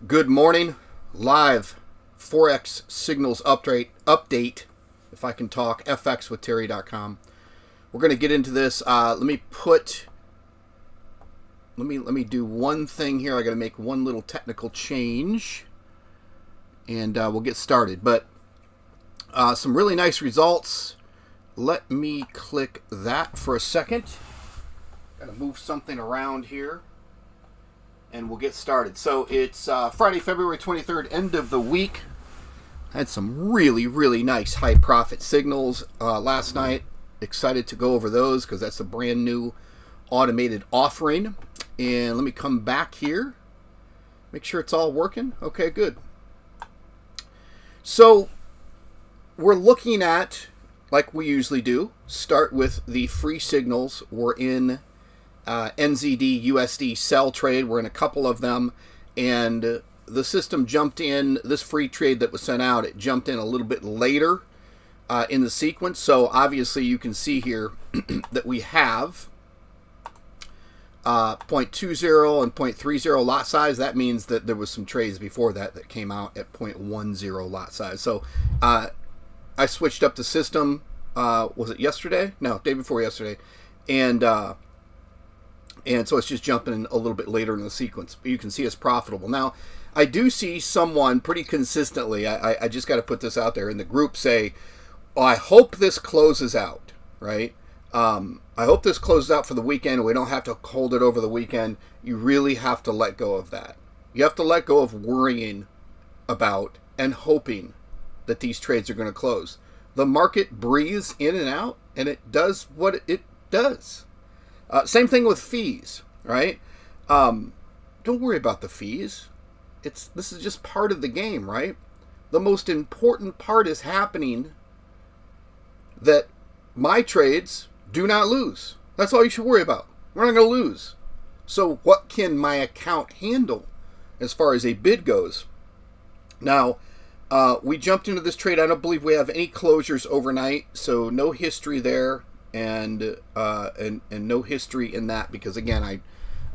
Good morning. Live Forex signals update, if I can talk, fxwithterry.com. We're going to get into this. Let me do one thing here. I got to make one little technical change, and we'll get started. But some really nice results. Let me click that for a second. Got to move something around here, and we'll get started. So it's Friday, February 23rd, end of the week. Had some really, really nice high profit signals last night. Excited to go over those because that's a brand new automated offering. And let me come back here. Make sure it's all working. Okay, good. So we're looking at, like we usually do, start with the free signals. We're in NZD USD sell trade. We're in a couple of them, and the system jumped in. This free trade that was sent out, it jumped in a little bit later in the sequence. So obviously you can see here that we have 0.20 and 0.30 lot size. That means that there was some trades before that came out at 0.10 lot size. So I switched up the system. Was it yesterday? No, day before yesterday, and so it's just jumping in a little bit later in the sequence. But you can see it's profitable. Now, I do see someone pretty consistently, I just got to put this out there in the group, say, oh, I hope this closes out, right? I hope this closes out for the weekend. We don't have to hold it over the weekend. You really have to let go of that. You have to let go of worrying about and hoping that these trades are going to close. The market breathes in and out, and it does what it does. Same thing with fees, right? Don't worry about the fees. This is just part of the game, right? The most important part is happening that my trades do not lose. That's all you should worry about. We're not going to lose. So what can my account handle as far as a bid goes? Now, we jumped into this trade. I don't believe we have any closures overnight, so no history there. And no history in that because, again,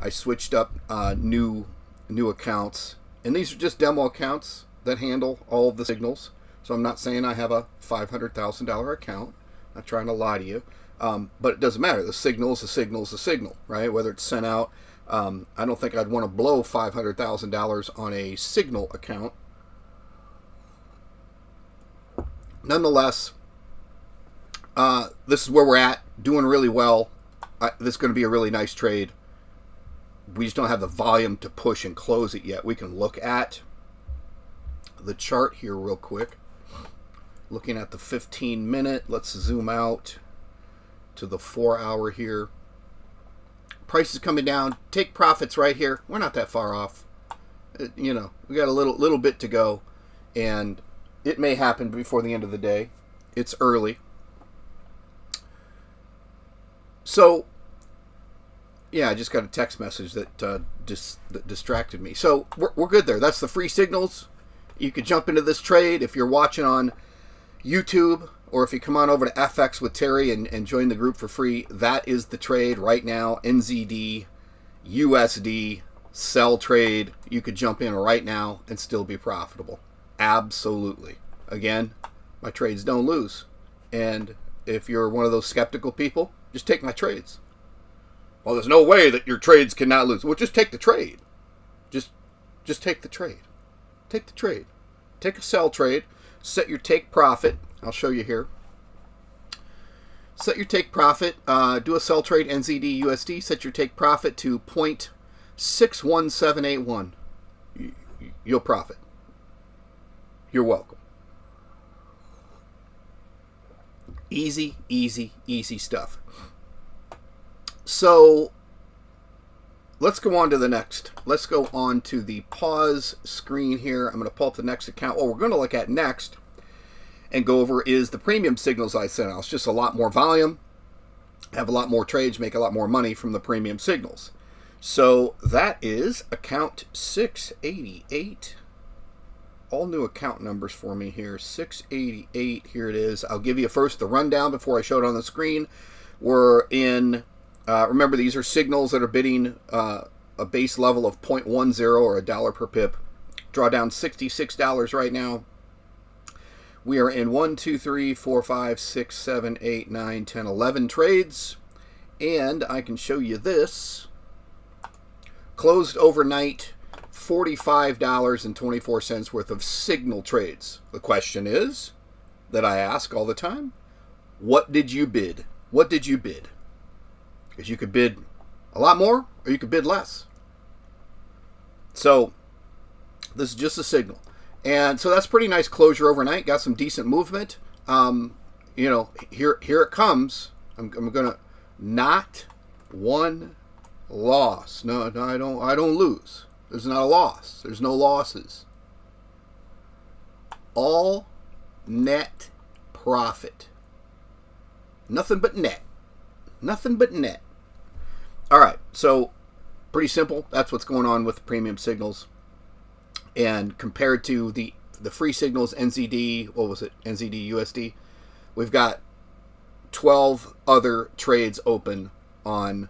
I switched up new accounts, and these are just demo accounts that handle all of the signals. So I'm not saying I have a $500,000 account. I'm not trying to lie to you, but it doesn't matter. The signal is a signal is a signal, right? Whether it's sent out, I don't think I'd want to blow $500,000 on a signal account. Nonetheless, this is where we're at, doing really well. This is going to be a really nice trade. We just don't have the volume to push and close it yet. We can look at the chart here real quick. Looking at the 15-minute. Let's zoom out to the 4-hour here. Price is coming down. Take profits right here. We're not that far off. We got a little bit to go, and it may happen before the end of the day. It's early. So, yeah, I just got a text message that that distracted me. So, we're good there. That's the free signals. You could jump into this trade if you're watching on YouTube, or if you come on over to FX with Terry and join the group for free. That is the trade right now. NZD, USD, sell trade. You could jump in right now and still be profitable. Absolutely. Again, my trades don't lose. And if you're one of those skeptical people, just take my trades. Well, there's no way that your trades cannot lose. Well, just take the trade. Just take the trade. Take the trade. Take a sell trade. Set your take profit. I'll show you here. Set your take profit. Do a sell trade NZD USD. Set your take profit to 0.61781. You'll profit. You're welcome. Easy, easy, easy stuff. So let's go on to the next. Let's go on to the pause screen here. I'm going to pull up the next account. What we're going to look at next and go over is the premium signals I sent out. It's just a lot more volume, have a lot more trades, make a lot more money from the premium signals. So that is account 688. All new account numbers for me here. 688, here it is. I'll give you first the rundown before I show it on the screen. We're in, remember these are signals that are bidding a base level of 0.10 or $1 per pip. Draw down $66 right now. We are in 1, 2, 3, 4, 5, 6, 7, 8, 9, 10, 11 trades. And I can show you this. Closed overnight, $45.24 worth of signal trades. The question is, that I ask all the time, what did you bid? What did you bid? Because you could bid a lot more or you could bid less. So this is just a signal. And so that's pretty nice closure overnight. Got some decent movement. You know, here it comes. I'm gonna not one loss. No, I don't lose. There's not a loss. There's no losses. All net profit. Nothing but net. Nothing but net. All right, so pretty simple. That's what's going on with the premium signals. And compared to the free signals, NZD, what was it? NZD USD. We've got 12 other trades open on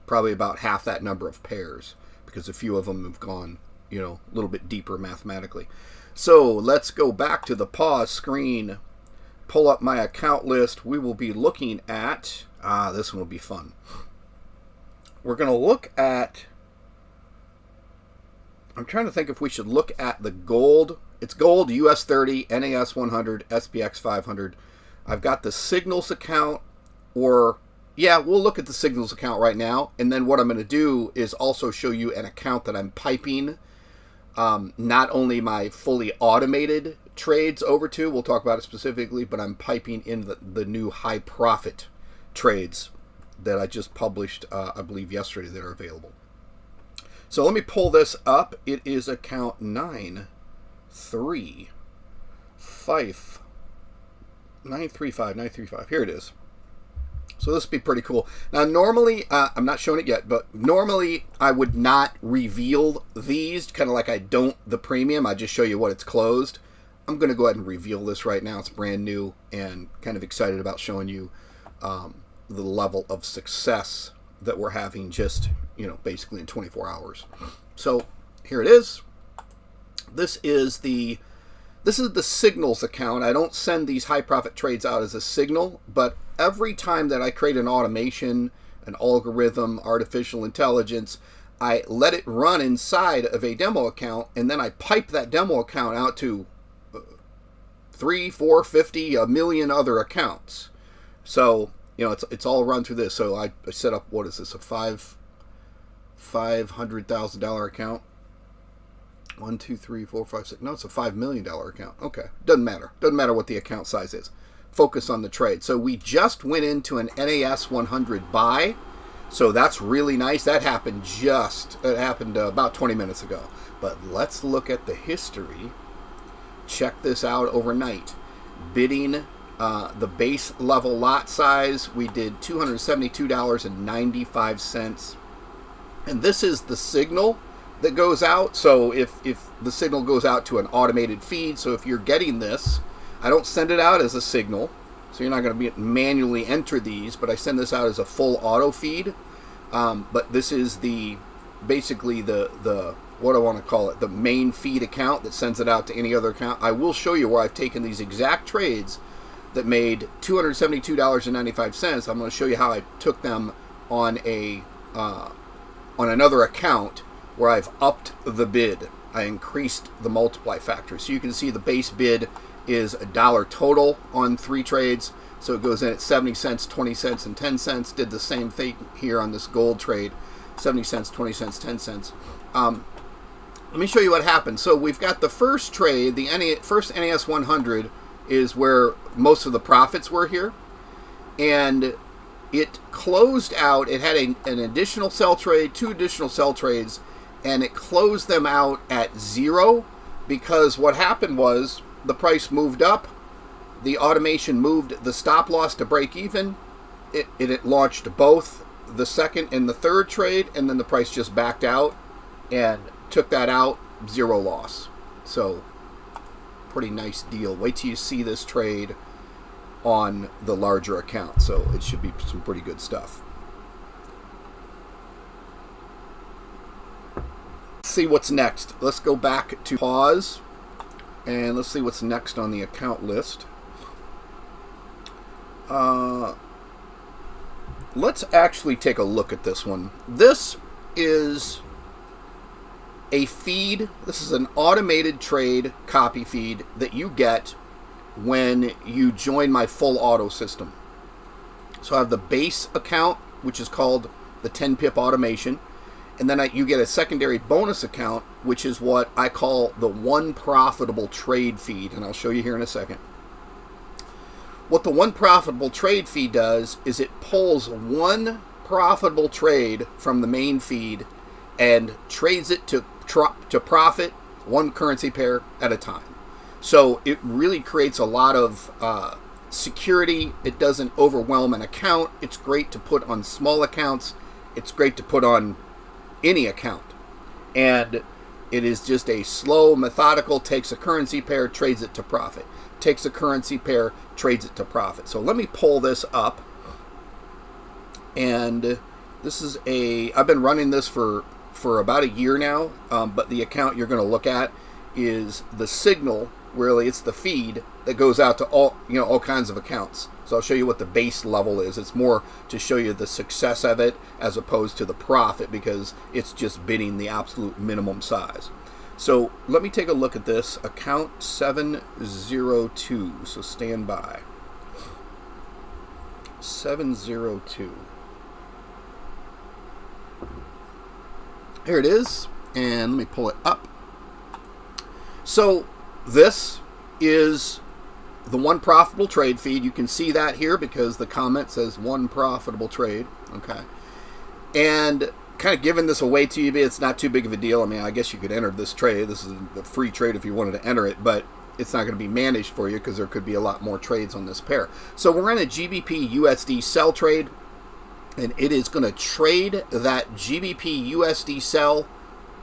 probably about half that number of pairs, because a few of them have gone, you know, a little bit deeper mathematically. So let's go back to the pause screen, pull up my account list. We will be looking at, this one will be fun. We're going to look at, I'm trying to think if we should look at the gold. It's gold, US 30, NAS 100, SPX 500. I've got the signals account, or yeah, we'll look at the signals account right now. And then what I'm going to do is also show you an account that I'm piping not only my fully automated trades over to, we'll talk about it specifically, but I'm piping in the new high profit trades that I just published, I believe yesterday, that are available. So let me pull this up. It is account 935. Here it is. So this would be pretty cool. Now, normally, I'm not showing it yet, but normally I would not reveal these, kind of like I don't the premium. I just show you what it's closed. I'm going to go ahead and reveal this right now. It's brand new and kind of excited about showing you the level of success that we're having just, you know, basically in 24 hours. So here it is. This is the signals account. I don't send these high profit trades out as a signal, but every time that I create an automation, an algorithm, artificial intelligence, I let it run inside of a demo account, and then I pipe that demo account out to 3, 4, 50, a million other accounts. So, you know, it's all run through this. So I set up, what is this, a $500,000 account? 1, 2, 3, 4, 5, 6. No, it's a $5 million account. Okay, doesn't matter. Doesn't matter what the account size is. Focus on the trade. So we just went into an NAS 100 buy. So that's really nice. That happened about 20 minutes ago. But let's look at the history. Check this out overnight. Bidding the base level lot size, we did $272.95. And this is the signal that goes out. So if the signal goes out to an automated feed, so if you're getting this, I don't send it out as a signal, so you're not going to manually enter these, but I send this out as a full auto feed. But this is basically the what I want to call it, the main feed account that sends it out to any other account. I will show you where I've taken these exact trades that made $272.95. I'm going to show you how I took them on another account where I've upped the bid. I increased the multiply factor. So you can see the base bid is $1 total on 3 trades. So it goes in at 70 cents, 20 cents, and 10 cents. Did the same thing here on this gold trade, 70 cents, 20 cents, 10 cents. Let me show you what happened. So we've got the first trade, the first NAS 100 is where most of the profits were here. And it closed out, it had an additional sell trade, 2 additional sell trades, and it closed them out at 0, because what happened was the price moved up, the automation moved the stop loss to break even, it launched both the second and the third trade, and then the price just backed out and took that out, 0 loss. So pretty nice deal. Wait till you see this trade on the larger account. So it should be some pretty good stuff. see what's next. Let's go back to pause, and let's see what's next on the account list. Let's actually take a look at this one. This is a feed. This is an automated trade copy feed that you get when you join my full auto system. So I have the base account, which is called the 10 pip automation, and then you get a secondary bonus account, which is what I call the one profitable trade feed, and I'll show you here in a second. What the one profitable trade feed does is it pulls one profitable trade from the main feed and trades it to profit one currency pair at a time. So it really creates a lot of security. It doesn't overwhelm an account. It's great to put on small accounts. It's great to put on any account. And it is just a slow, methodical, takes a currency pair, trades it to profit. Takes a currency pair, trades it to profit. So let me pull this up. And this is I've been running this for about a year now, but the account you're going to look at is the signal. Really, it's the feed that goes out to all kinds of accounts. So I'll show you what the base level is. It's more to show you the success of it as opposed to the profit, because it's just bidding the absolute minimum size. So let me take a look at this. Account 702. So stand by. 702. Here it is, and let me pull it up. So this is the one profitable trade feed. You can see that here because the comment says one profitable trade. Okay. And kind of giving this away to you, but it's not too big of a deal. I mean, I guess you could enter this trade. This is a free trade if you wanted to enter it, but it's not going to be managed for you because there could be a lot more trades on this pair. So we're in a GBP USD sell trade, and it is going to trade that GBP USD sell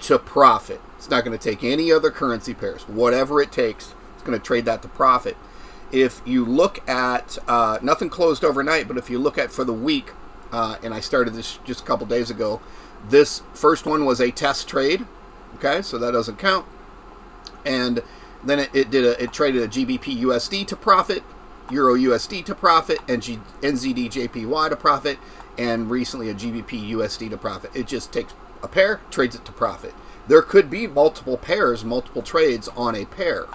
to profit. It's not going to take any other currency pairs. Whatever it takes, it's going to trade that to profit. If you look at, nothing closed overnight, but if you look at for the week, and I started this just a couple days ago, this first one was a test trade. Okay, so that doesn't count. And then it traded a GBP USD to profit, Euro USD to profit, and NZD JPY to profit, and recently a GBP USD to profit. It just takes a pair, trades it to profit. There could be multiple pairs, multiple trades on a pair,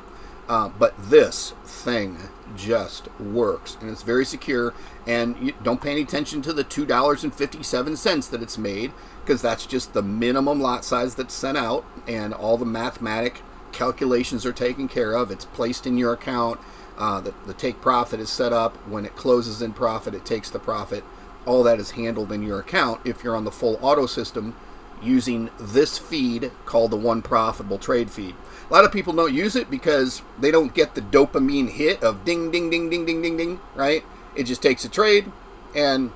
but this thing just works, and it's very secure, and you don't pay any attention to the $2.57 that it's made, because that's just the minimum lot size that's sent out, and all the mathematic calculations are taken care of. It's placed in your account. The take profit is set up. When it closes in profit, it takes the profit. All that is handled in your account if you're on the full auto system using this feed called the one profitable trade feed. A lot of people don't use it because they don't get the dopamine hit of ding, ding, ding, ding, ding, ding, ding, right? It just takes a trade and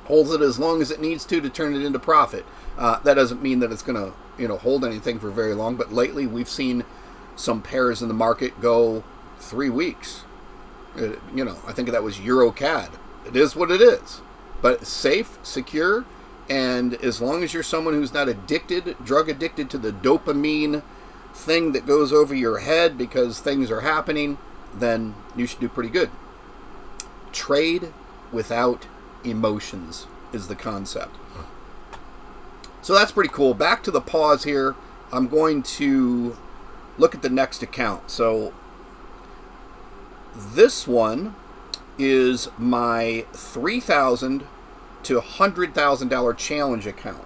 holds it as long as it needs to turn it into profit. That doesn't mean that it's going to hold anything for very long, but lately we've seen some pairs in the market go 3 weeks. I think that was EuroCAD. It is what it is, but it's safe, secure, and as long as you're someone who's not drug addicted to the dopamine thing that goes over your head because things are happening, then you should do pretty good. Trade without emotions is the concept. So that's pretty cool. Back to the pause here. I'm going to look at the next account. So this one is my $3,000 to $100,000 challenge account.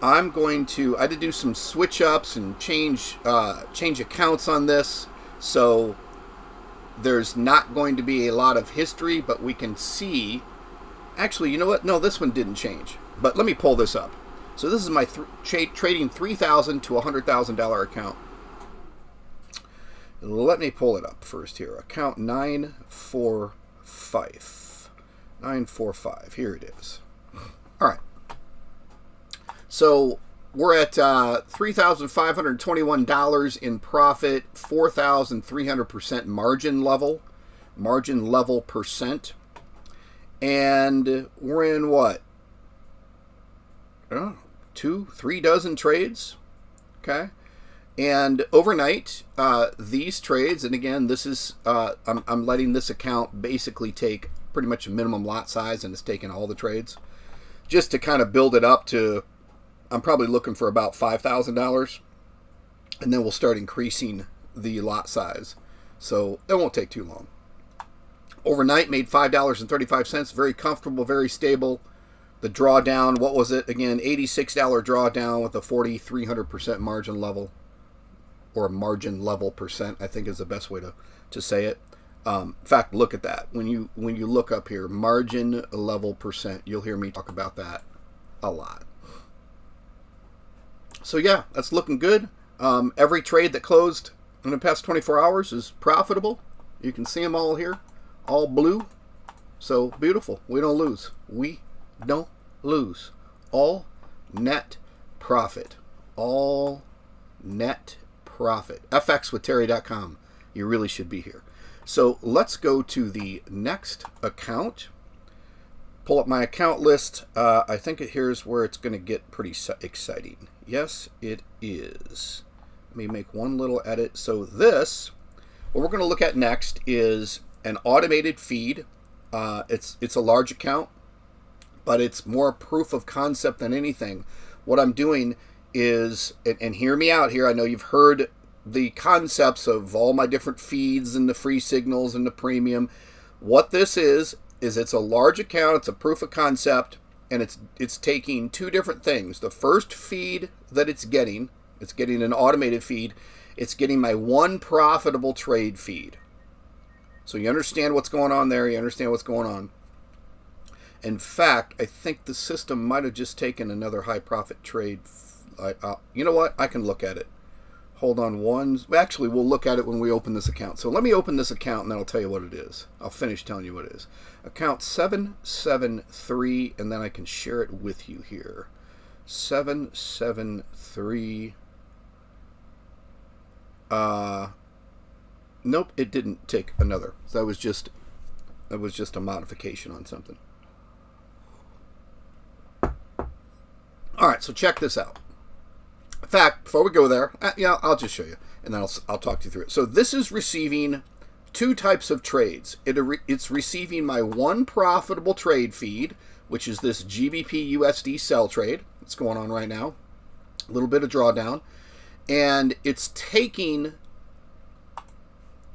I had to do some switch ups and change accounts on this, so there's not going to be a lot of history, but we can see. Actually, you know what? No, this one didn't change. But let me pull this up. So this is my trading $3,000 to $100,000 account. Let me pull it up first here. Account 945. 945. Here it is. All right. So we're at $3,521 in profit, 4,300% margin level percent. And we're in what? 3 dozen trades. Okay. And overnight, these trades, and again, this is, I'm letting this account basically take pretty much a minimum lot size, and it's taking all the trades just to kind of build it up to, I'm probably looking for about $5,000, and then we'll start increasing the lot size. So it won't take too long. Overnight made $5.35, very comfortable, very stable. The drawdown, what was it again? $86 drawdown with a 4,300% margin level, or margin level percent, I think is the best way to say it. In fact, look at that. When you look up here, margin level percent, you'll hear me talk about that a lot. So yeah, that's looking good. Every trade that closed in the past 24 hours is profitable. You can see them all here, all blue. So beautiful. We don't lose. We don't lose. All net profit. All net profit. FXwithTerry.com. You really should be here. So let's go to the next account. Pull up my account list. I think here's where it's going to get pretty exciting. Yes, it is. Let me make one little edit. So this, what we're going to look at next is an automated feed. It's a large account, but it's more proof of concept than anything. What I'm doing is, and hear me out here, I know you've heard the concepts of all my different feeds and the free signals and the premium. What this is it's a large account, it's a proof of concept, and it's taking two different things. The first feed that it's getting an automated feed. It's getting my one profitable trade feed. So you understand what's going on there, you understand what's going on. In fact, I think the system might have just taken another high profit trade. You know what? I can look at it. Hold on actually, we'll look at it when we open this account. So let me open this account and then I'll tell you what it is. I'll finish telling you what it is. Account 773, and then I can share it with you here. 773. Nope, it didn't take another. So that was just a modification on something. All right, so check this out. In fact, before we go there, I'll just show you, and then I'll talk you through it. So this is receiving two types of trades. It's receiving my one profitable trade feed, which is this GBP USD sell trade. It's going on right now. A little bit of drawdown. And it's taking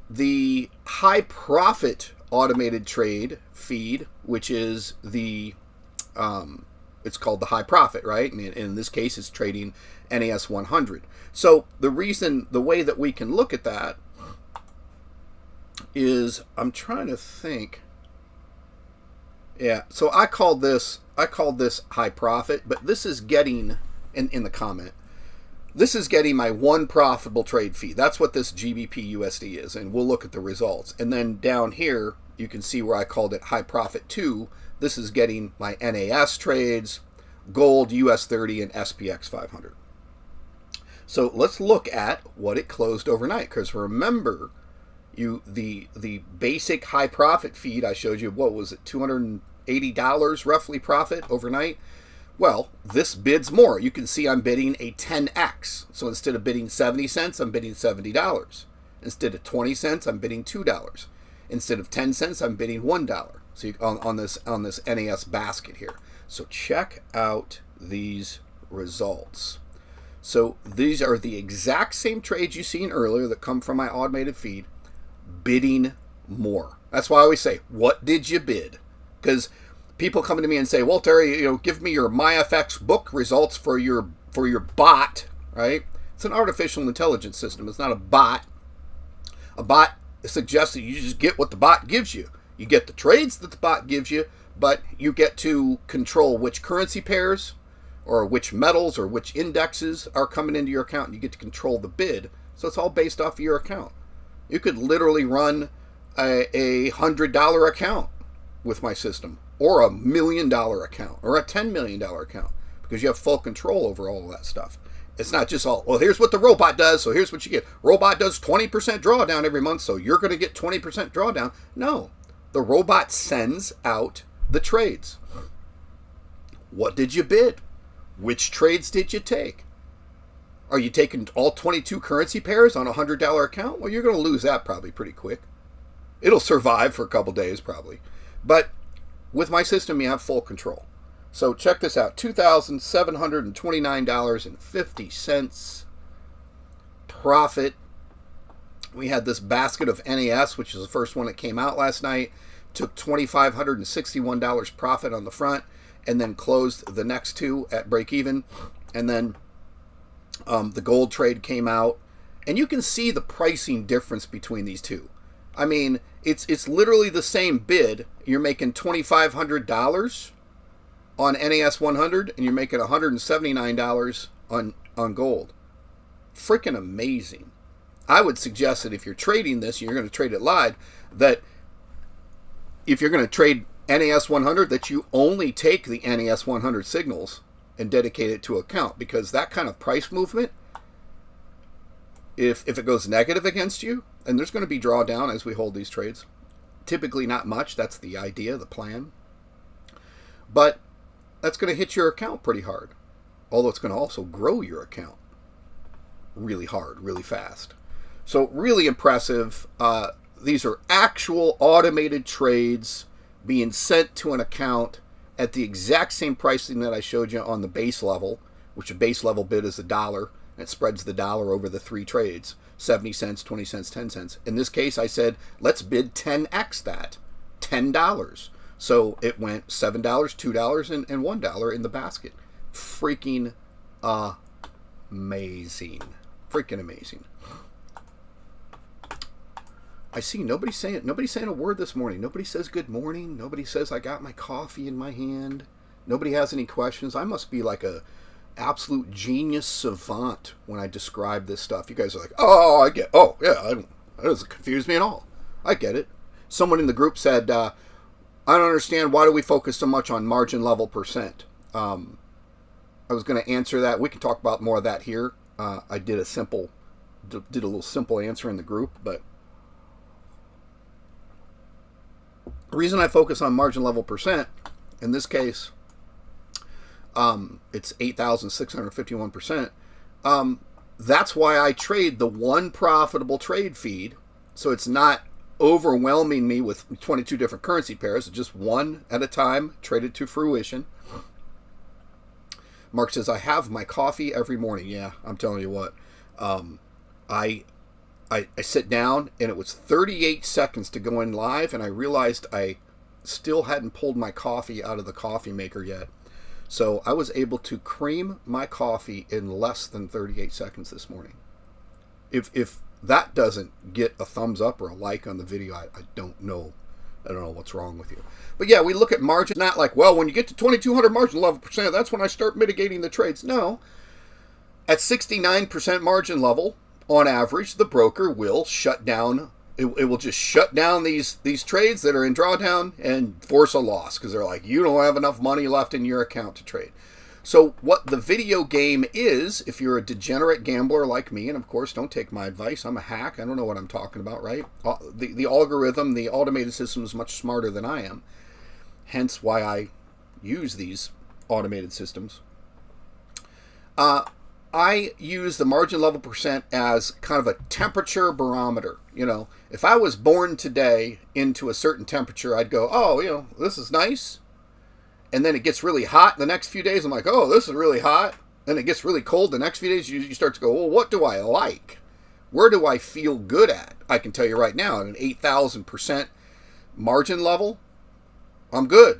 the high profit automated trade feed, which is the it's called the high profit, right? And in this case, it's trading NAS 100. So the way that we can look at that is, I'm trying to think. Yeah, so I called this high profit, but this is getting in the comment. This is getting my one profitable trade feed. That's what this GBP USD is, and we'll look at the results. And then down here, you can see where I called it high profit 2. This is getting my NAS trades, gold, US 30, and SPX 500. So let's look at what it closed overnight, because remember, the basic high profit feed I showed you, what was it, $280 roughly profit overnight? Well, this bids more. You can see I'm bidding a 10x. So instead of bidding 70 cents, I'm bidding $70. Instead of 20 cents, I'm bidding $2. Instead of 10 cents, I'm bidding $1. So on this NAS basket here. So check out these results. So these are the exact same trades you seen earlier that come from my automated feed, bidding more. That's why I always say, what did you bid? Because people come to me and say, well, Terry, give me your MyFX book results for your bot, right? It's an artificial intelligence system. It's not a bot. A bot suggests that you just get what the bot gives you. You get the trades that the bot gives you, but you get to control which currency pairs or which metals or which indexes are coming into your account, and you get to control the bid. So it's all based off of your account. You could literally run a $100 account with my system, or a $1 million account, or a $10 million account, because you have full control over all of that stuff. It's not just all, well, here's what the robot does, so here's what you get. Robot does 20% drawdown every month, so you're going to get 20% drawdown. No, the robot sends out the trades. What did you bid? Which trades did you take? Are you taking all 22 currency pairs on a $100 account? Well, you're going to lose that probably pretty quick. It'll survive for a couple days probably. But with my system, you have full control. So check this out. $2,729.50 profit. We had this basket of NAS, which is the first one that came out last night. Took $2,561 profit on the front, and then closed the next two at break even. And then the gold trade came out, and you can see the pricing difference between these two. I mean, it's literally the same bid. You're making $2,500 on NAS 100, and you're making $179 on gold. Freaking amazing. I would suggest that if you're trading this, you're going to trade it live, that if you're going to trade NAS 100, that you only take the NAS 100 signals and dedicate it to account, because that kind of price movement, if it goes negative against you, and there's going to be drawdown as we hold these trades, typically not much, that's the idea, the plan, but that's going to hit your account pretty hard, although it's going to also grow your account really hard, really fast. So really impressive. These are actual automated trades being sent to an account at the exact same pricing that I showed you on the base level, which a base level bid is $1. It spreads the dollar over the three trades, 70 cents, 20 cents, 10 cents. In this case, I said, let's bid 10x that, $10. So it went $7, $2, and $1 in the basket. Freaking amazing. Freaking amazing. I see nobody's saying a word this morning. Nobody says good morning. Nobody says I got my coffee in my hand. Nobody has any questions. I must be like a absolute genius savant when I describe this stuff. You guys are like, oh, I get. Oh, yeah, that doesn't confuse me at all. I get it. Someone in the group said, I don't understand, why do we focus so much on margin level percent? I was going to answer that. We can talk about more of that here. I did a little simple answer in the group, but the reason I focus on margin level percent, in this case, it's 8,651%. That's why I trade the one profitable trade feed, so it's not overwhelming me with 22 different currency pairs. It's just one at a time, traded to fruition. Mark says, I have my coffee every morning. Yeah, I'm telling you what. I sit down, and it was 38 seconds to go in live, and I realized I still hadn't pulled my coffee out of the coffee maker yet. So I was able to cream my coffee in less than 38 seconds this morning. If that doesn't get a thumbs up or a like on the video, I don't know. I don't know what's wrong with you. But yeah, we look at margin, not like, well, when you get to 2,200 margin level percent, that's when I start mitigating the trades. No. At 69% margin level, on average, the broker will shut down. It will just shut down these trades that are in drawdown and force a loss, because they're like, you don't have enough money left in your account to trade. So what the video game is, if you're a degenerate gambler like me, and of course don't take my advice, I'm a hack, I don't know what I'm talking about, right? The algorithm, the automated system is much smarter than I am, hence why I use these automated systems. I use the margin level percent as kind of a temperature barometer. You know, if I was born today into a certain temperature, I'd go, oh, you know, this is nice. And then it gets really hot the next few days. I'm like, oh, this is really hot. Then it gets really cold the next few days. You start to go, well, what do I like? Where do I feel good at? I can tell you right now, at an 8,000% margin level, I'm good.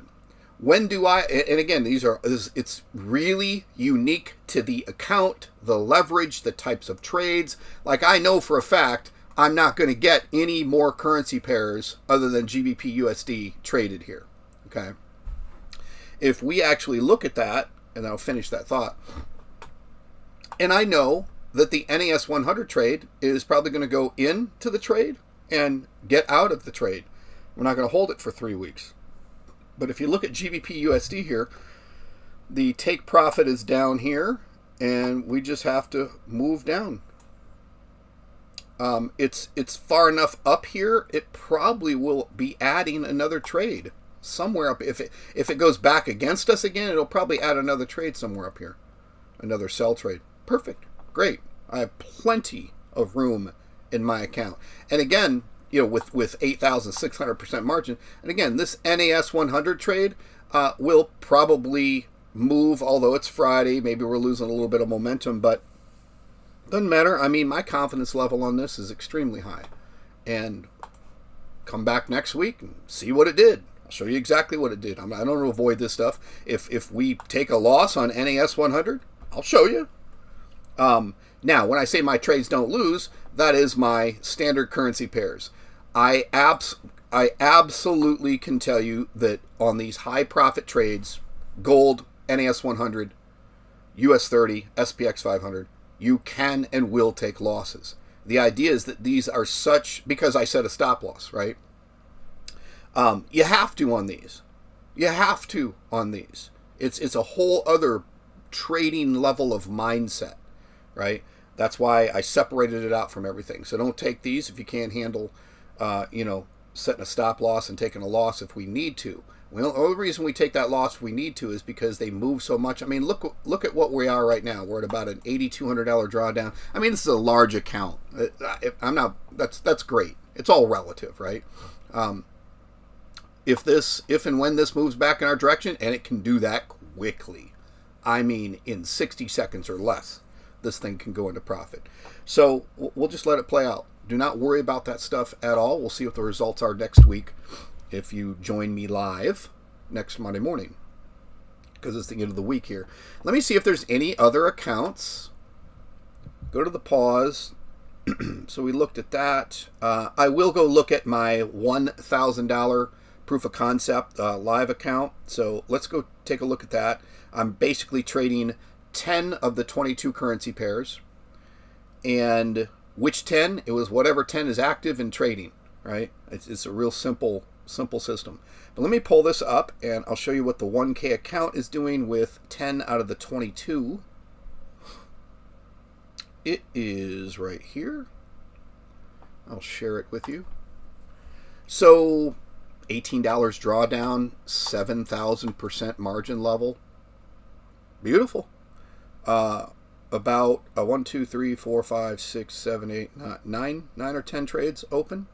When do I, and again, it's really unique to the account, the leverage, the types of trades. Like, I know for a fact, I'm not going to get any more currency pairs other than GBP USD traded here. Okay. If we actually look at that, and I'll finish that thought, and I know that the NAS 100 trade is probably going to go into the trade and get out of the trade. We're not going to hold it for 3 weeks. But if you look at GBP USD here, the take profit is down here, and we just have to move down. It's far enough up here, it probably will be adding another trade somewhere up. If it goes back against us again, it'll probably add another trade somewhere up here. another sell trade. Perfect. Great. I have plenty of room in my account. And again, with 8,600% margin, and again, this NAS 100 trade will probably move, although it's Friday. Maybe we're losing a little bit of momentum, but doesn't matter. I mean, my confidence level on this is extremely high. And come back next week and see what it did. I'll show you exactly what it did. I don't want to avoid this stuff. If we take a loss on NAS 100, I'll show you. Now, when I say my trades don't lose, that is my standard currency pairs. I absolutely can tell you that on these high profit trades, gold, NAS 100, US 30, SPX 500, you can and will take losses. The idea is that these are such, because I set a stop loss, right? You have to on these. You have to on these. It's a whole other trading level of mindset, right? That's why I separated it out from everything. So don't take these if you can't handle, setting a stop loss and taking a loss if we need to. Well, the only reason we take that loss if we need to is because they move so much. I mean, look at what we are right now. We're at about an $8,200 drawdown. I mean, this is a large account. That's great. It's all relative, right? If and when this moves back in our direction, and it can do that quickly, I mean, in 60 seconds or less, this thing can go into profit. So we'll just let it play out. Do not worry about that stuff at all. We'll see what the results are next week if you join me live next Monday morning, because it's the end of the week here. Let me see if there's any other accounts. Go to the pause. So we looked at that. I will go look at my $1,000 proof of concept live account. So let's go take a look at that. I'm basically trading 10 of the 22 currency pairs. And which 10? It was whatever 10 is active in trading, right? It's a real simple system. But let me pull this up and I'll show you what the 1K account is doing with 10 out of the 22. It is right here. I'll share it with you. So $18 drawdown, 7,000% margin level. Beautiful. About 1, 2, 3, 4, 5, 6, 7, 8, 9 or 10 trades open.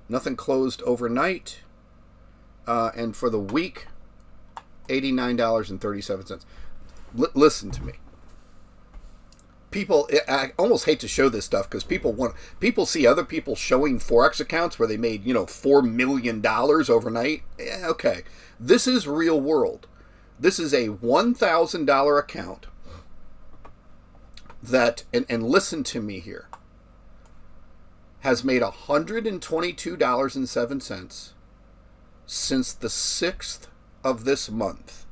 Nothing closed overnight. And for the week, $89.37. Listen to me. People, I almost hate to show this stuff because people see other people showing Forex accounts where they made, $4 million overnight. Yeah, okay. This is real world. This is a $1,000 account that, and listen to me here, has made $122.07 since the 6th of this month.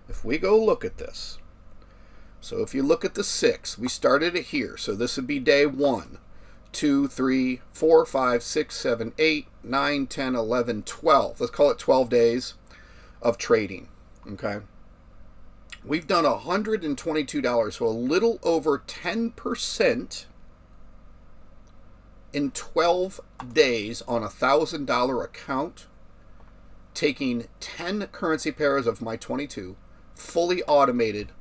If we go look at this, so if you look at the 6th, we started it here. So this would be day 1, 2, 3, 4, 5, 6, 7, 8, 9, 10, 11, 12. Let's call it 12 days of trading. Okay. We've done $122, so a little over 10% in 12 days on a $1,000 account, taking 10 currency pairs of my 22, fully automated.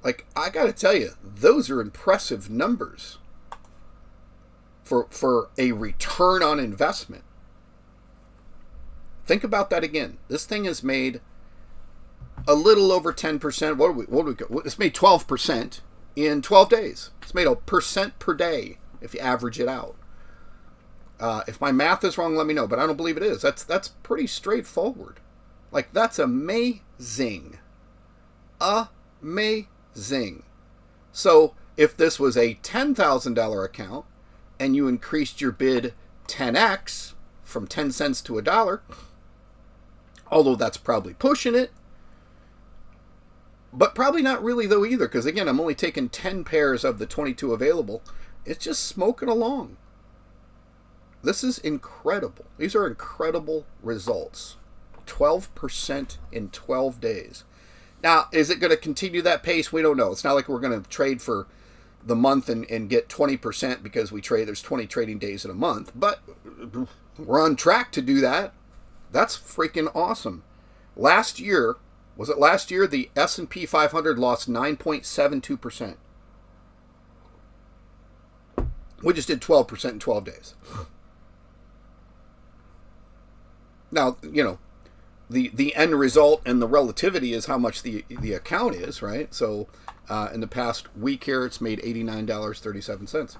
Like, I gotta tell you, those are impressive numbers for a return on investment. Think about that again. This thing has made a little over 10%. What do we go? It's made 12% in 12 days. It's made 1% per day if you average it out. If my math is wrong, let me know, but I don't believe it is. That's pretty straightforward. Like, that's amazing. Amazing. So if this was a $10,000 account and you increased your bid 10x from 10 cents to $1, although that's probably pushing it, but probably not really though either, because again, I'm only taking 10 pairs of the 22 available. It's just smoking along. This is incredible. These are incredible results. 12% in 12 days. Now, is it going to continue that pace? We don't know. It's not like we're going to trade for the month and get 20% because there's 20 trading days in a month, but we're on track to do that. That's freaking awesome. Last year, Was it last year? The S&P 500 lost 9.72%. We just did 12% in 12 days. Now, the end result and the relativity is how much the account is, right? So in the past week here, it's made $89.37.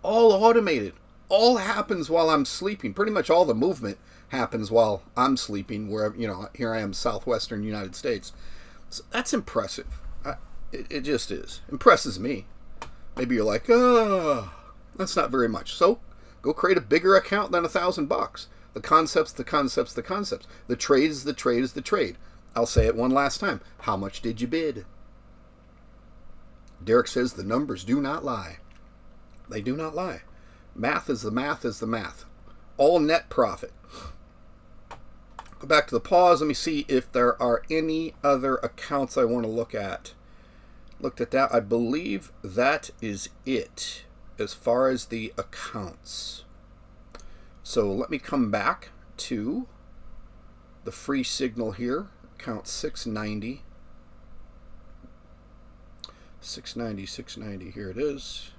All automated. All happens while I'm sleeping. Pretty much all the movement happens while I'm sleeping, where, here I am, southwestern United States. So that's impressive. It just is. Impresses me. Maybe you're like, that's not very much. So go create a bigger account than $1,000. The concepts. The trade is the trade. I'll say it one last time. How much did you bid? Derek says the numbers do not lie. They do not lie. Math is the math. All net profit. Go back to the pause. Let me see if there are any other accounts I want to look at. Looked at that. I believe that is it as far as the accounts. So let me come back to the free signal here. Account 690. 690. Here it is.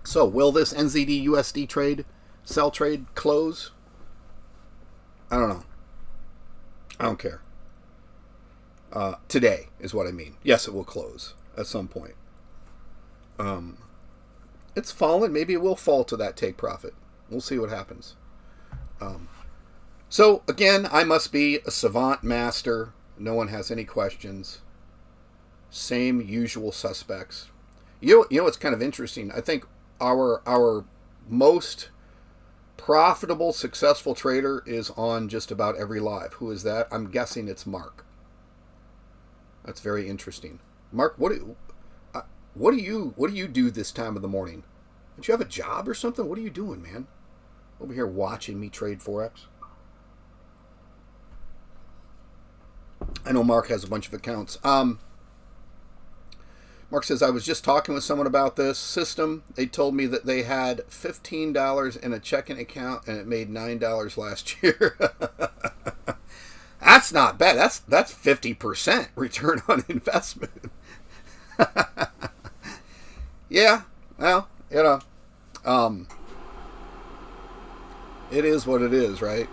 So will this NZD USD trade, sell trade, close? I don't know. I don't care. Today is what I mean. Yes, it will close at some point. It's fallen. Maybe it will fall to that take profit. We'll see what happens. So again, I must be a savant master. No one has any questions. Same usual suspects. You know what's kind of interesting? I think our most profitable, successful trader is on just about every live. Who is that? I'm guessing it's Mark. That's very interesting. Mark, what do you do this time of the morning? Don't you have a job or something? What are you doing, man? Over here watching me trade Forex. I know Mark has a bunch of accounts. Mark says, I was just talking with someone about this system. They told me that they had $15 in a checking account and it made $9 last year. That's not bad. That's 50% return on investment. Yeah, well, it is what it is, right?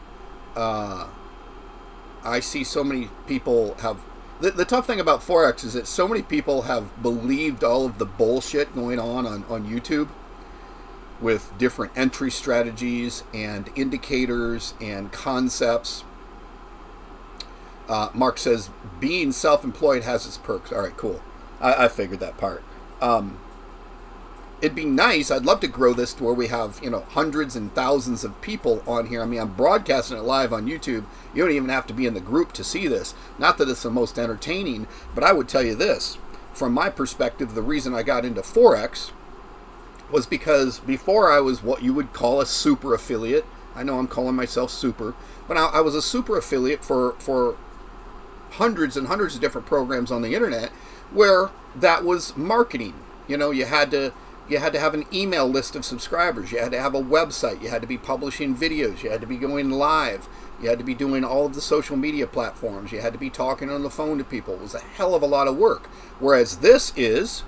I see so many people have... The tough thing about Forex is that so many people have believed all of the bullshit going on YouTube with different entry strategies and indicators and concepts. Mark says, being self-employed has its perks. All right, cool. I figured that part. It'd be nice. I'd love to grow this to where we have, hundreds and thousands of people on here. I mean, I'm broadcasting it live on YouTube. You don't even have to be in the group to see this. Not that it's the most entertaining, but I would tell you this. From my perspective, the reason I got into Forex was because before I was what you would call a super affiliate. I know I'm calling myself super, but I was a super affiliate for hundreds and hundreds of different programs on the internet where that was marketing. You had to have an email list of subscribers. You had to have a website. You had to be publishing videos. You had to be going live. You had to be doing all of the social media platforms. You had to be talking on the phone to people. It was a hell of a lot of work. Whereas this is,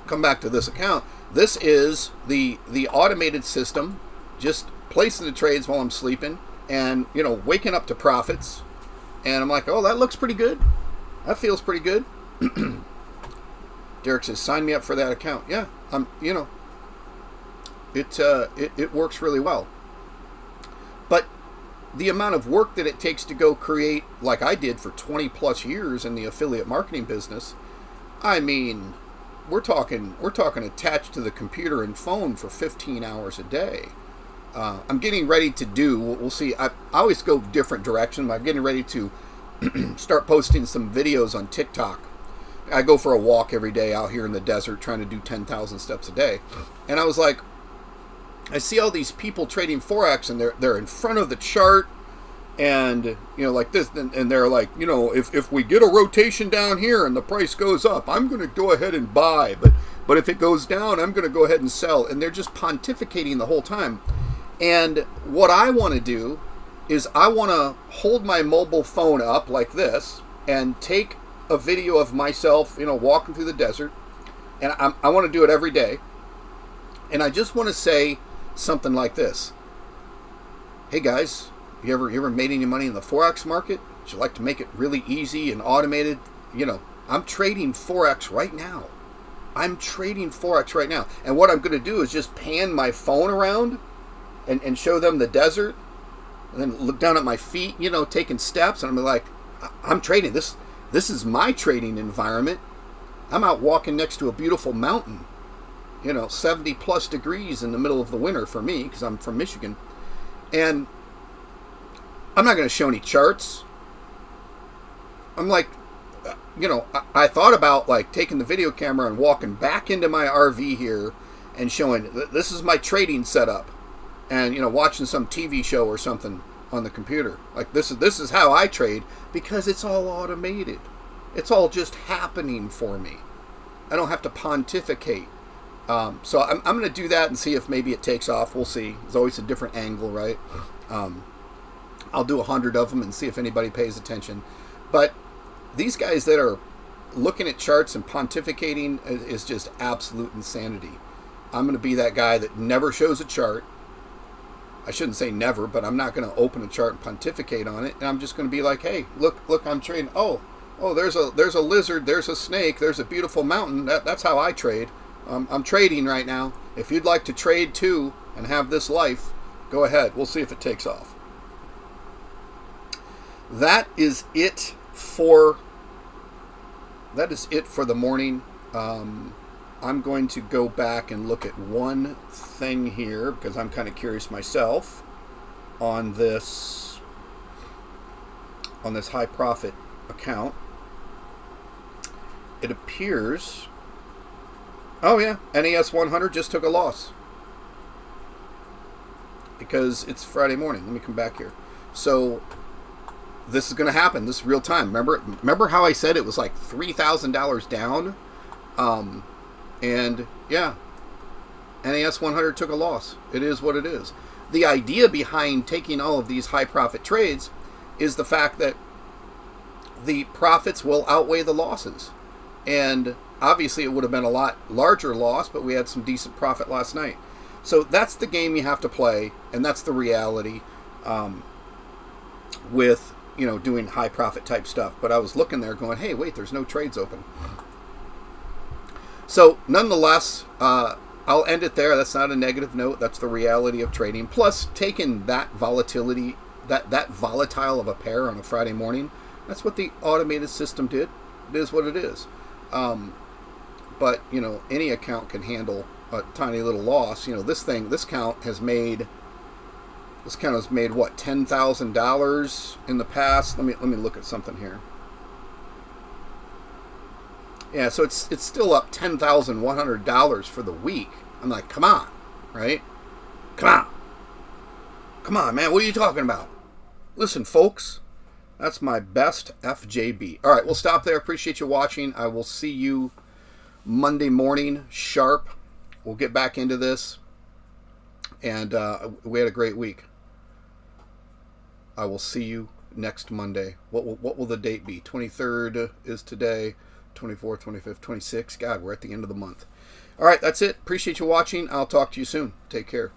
come back to this account, this is the automated system, just placing the trades while I'm sleeping and, waking up to profits. And I'm like, oh, that looks pretty good. That feels pretty good. Derek says, sign me up for that account. Yeah, it works really well. But the amount of work that it takes to go create, like I did for 20 plus years in the affiliate marketing business, I mean, we're talking attached to the computer and phone for 15 hours a day. I'm getting ready to do, we'll see, I always go different directions. I'm getting ready to start posting some videos on TikTok. I go for a walk every day out here in the desert trying to do 10,000 steps a day. And I was like, I see all these people trading Forex and they're in front of the chart and, like this. And they're like, if we get a rotation down here and the price goes up, I'm going to go ahead and buy. But if it goes down, I'm going to go ahead and sell. And they're just pontificating the whole time. And what I want to do is I want to hold my mobile phone up like this and take a video of myself, walking through the desert. And I want to do it every day. And I just want to say something like this. Hey guys, you ever made any money in the Forex market? Would you like to make it really easy and automated? I'm trading Forex right now. And what I'm going to do is just pan my phone around and show them the desert. And then look down at my feet, taking steps. And I'm like, I'm trading. This is my trading environment. I'm out walking next to a beautiful mountain. 70 plus degrees in the middle of the winter for me, because I'm from Michigan. And I'm not going to show any charts. I'm like, I thought about like taking the video camera and walking back into my RV here and showing this is my trading setup, and watching some TV show or something on the computer. Like this is how I trade, because it's all automated. It's all just happening for me. I don't have to pontificate. So I'm going to do that and see if maybe it takes off. We'll see. There's always a different angle, right? I'll do 100 of them and see if anybody pays attention. But these guys that are looking at charts and pontificating is just absolute insanity. I'm going to be that guy that never shows a chart. I shouldn't say never, but I'm not going to open a chart and pontificate on it. And I'm just going to be like, hey, look, I'm trading. Oh, there's a lizard, there's a snake, there's a beautiful mountain. That's how I trade. I'm trading right now. If you'd like to trade too and have this life, go ahead. We'll see if it takes off. That is it for the morning. I'm going to go back and look at one thing here because I'm kind of curious myself on this high profit account. It appears, oh yeah, NAS 100 just took a loss because it's Friday morning. Let me come back here. So this is going to happen. This is real time. Remember how I said it was like $3,000 down? And yeah, NAS 100 took a loss. It is what it is. The idea behind taking all of these high profit trades is the fact that the profits will outweigh the losses. And obviously it would have been a lot larger loss, but we had some decent profit last night. So that's the game you have to play, and that's the reality with doing high profit type stuff. But I was looking there going, hey, wait, there's no trades open. So nonetheless, I'll end it there. That's not a negative note. That's the reality of trading. Plus, taking that volatility, that volatile of a pair on a Friday morning, that's what the automated system did. It is what it is. But any account can handle a tiny little loss. This account has made what, $10,000 in the past. Let me look at something here. Yeah, so it's still up $10,100 for the week. I'm like, come on, right? Come on, man. What are you talking about? Listen, folks, that's my best FJB. All right, we'll stop there. Appreciate you watching. I will see you Monday morning sharp. We'll get back into this, and we had a great week. I will see you next Monday. What will the date be? 23rd is today. 24th, 25th, 26th. God, we're at the end of the month. All right, that's it. Appreciate you watching. I'll talk to you soon. Take care.